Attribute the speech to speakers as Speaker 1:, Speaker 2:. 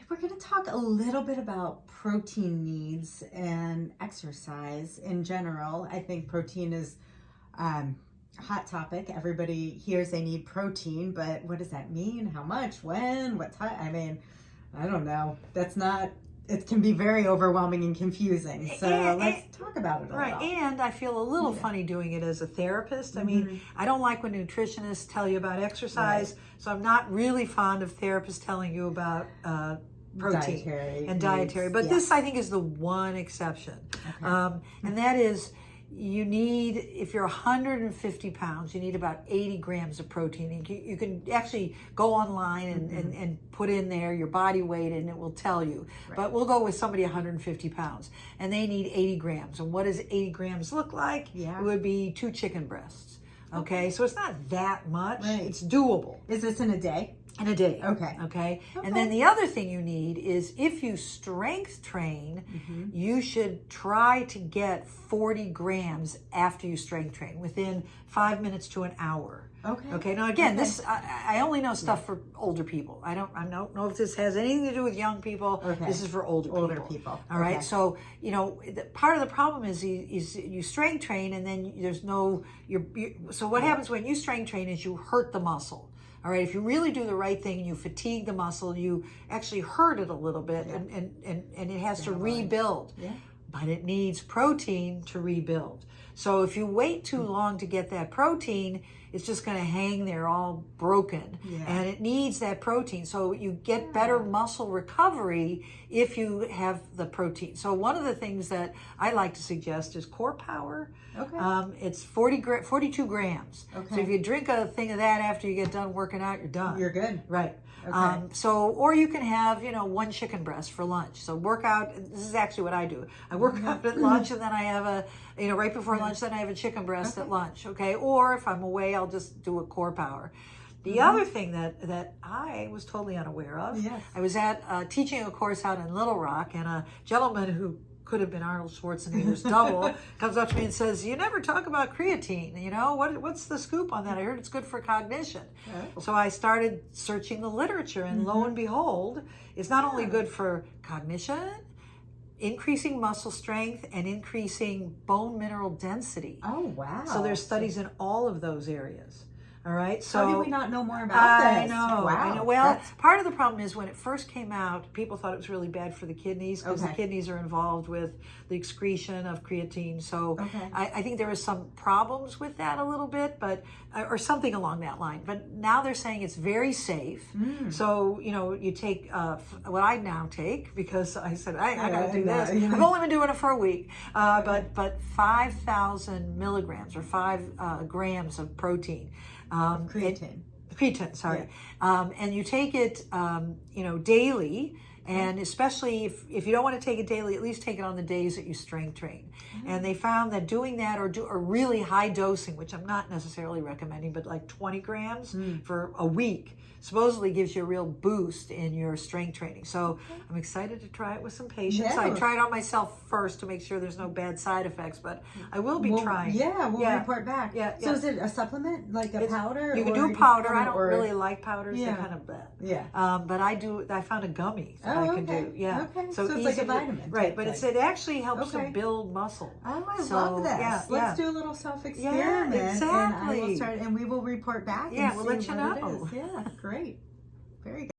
Speaker 1: we're going to talk a little bit about protein needs and exercise in general. I think protein is a hot topic. Everybody hears they need protein, but what does that mean? How much? When? What time? I mean, I don't know. It can be very overwhelming and confusing. So let's talk about it a
Speaker 2: right.
Speaker 1: little.
Speaker 2: And I feel a little funny doing it as a therapist. I mean, I don't like when nutritionists tell you about exercise. So I'm not really fond of therapists telling you about protein and dietary. But this, I think, is the one exception. Okay. And that is, you need, if you're 150 pounds, you need about 80 grams of protein. You can actually go online and put in there your body weight and it will tell you. Right. But we'll go with somebody 150 pounds and they need 80 grams. And what does 80 grams look like? Yeah. It would be 2 chicken breasts. Okay, so it's not that much. Right. It's doable.
Speaker 1: Is this in a day?
Speaker 2: In a day.
Speaker 1: Okay.
Speaker 2: And then the other thing you need is, if you strength train, you should try to get 40 grams after you strength train, within 5 minutes to an hour. Okay. Now again, this I only know stuff for older people. I don't know if this has anything to do with young people. Okay. This is for older people. All right. So part of the problem is you strength train and then there's no so what happens when you strength train is you hurt the muscle. All right, if you really do the right thing and you fatigue the muscle, you actually hurt it a little bit and it has to rebuild. Yeah. But it needs protein to rebuild. So if you wait too long to get that protein, it's just going to hang there all broken. Yeah. And it needs that protein. So you get better muscle recovery if you have the protein. So one of the things that I like to suggest is Core Power. Okay. It's 42 grams. Okay. So if you drink a thing of that after you get done working out, you're done.
Speaker 1: You're good.
Speaker 2: Right. Okay. Or you can have, 1 chicken breast for lunch. So work out. This is actually what I do. I work out at lunch and then I have right before lunch, then I have a chicken breast at lunch. Okay. Or if I'm away, I'll just do a Core Power. The other thing that I was totally unaware of, I was teaching a course out in Little Rock, and a gentleman who could have been Arnold Schwarzenegger's double comes up to me and says, "You never talk about creatine. What's the scoop on that? I heard it's good for cognition." Oh. So I started searching the literature, and lo and behold, it's not only good for cognition, increasing muscle strength, and increasing bone mineral density.
Speaker 1: Oh, wow.
Speaker 2: So there's studies in all of those areas. All right. So
Speaker 1: how did we not know more about this?
Speaker 2: I know. Wow. I know. Well, part of the problem is when it first came out, people thought it was really bad for the kidneys because the kidneys are involved with the excretion of creatine. So I think there was some problems with that a little bit, or something along that line. But now they're saying it's very safe. So you take what I now take, because I said I got to do this. I've only been doing it for a week, but 5,000 milligrams or 5 grams of protein. Creatine, sorry. Yeah. And you take it, daily. And especially if you don't want to take it daily, at least take it on the days that you strength train. And they found that doing that or really high dosing, which I'm not necessarily recommending, but like 20 grams for a week, supposedly gives you a real boost in your strength training. So I'm excited to try it with some patients. I tried it on myself first to make sure there's no bad side effects, but I will be trying.
Speaker 1: Yeah, we'll report back. Yeah. So is it a supplement, like a powder?
Speaker 2: You can do powder. I don't really like powders. They're kind of bad.
Speaker 1: Yeah.
Speaker 2: But I found a gummy that I can do. Yeah.
Speaker 1: Okay. So it's like a vitamin.
Speaker 2: Right, but it actually helps to build muscle.
Speaker 1: Oh, I love this. Yeah, let's do a little self-experiment.
Speaker 2: Yeah, exactly.
Speaker 1: And we will report back.
Speaker 2: Yeah, we'll let you know.
Speaker 1: Yeah, great. Very good.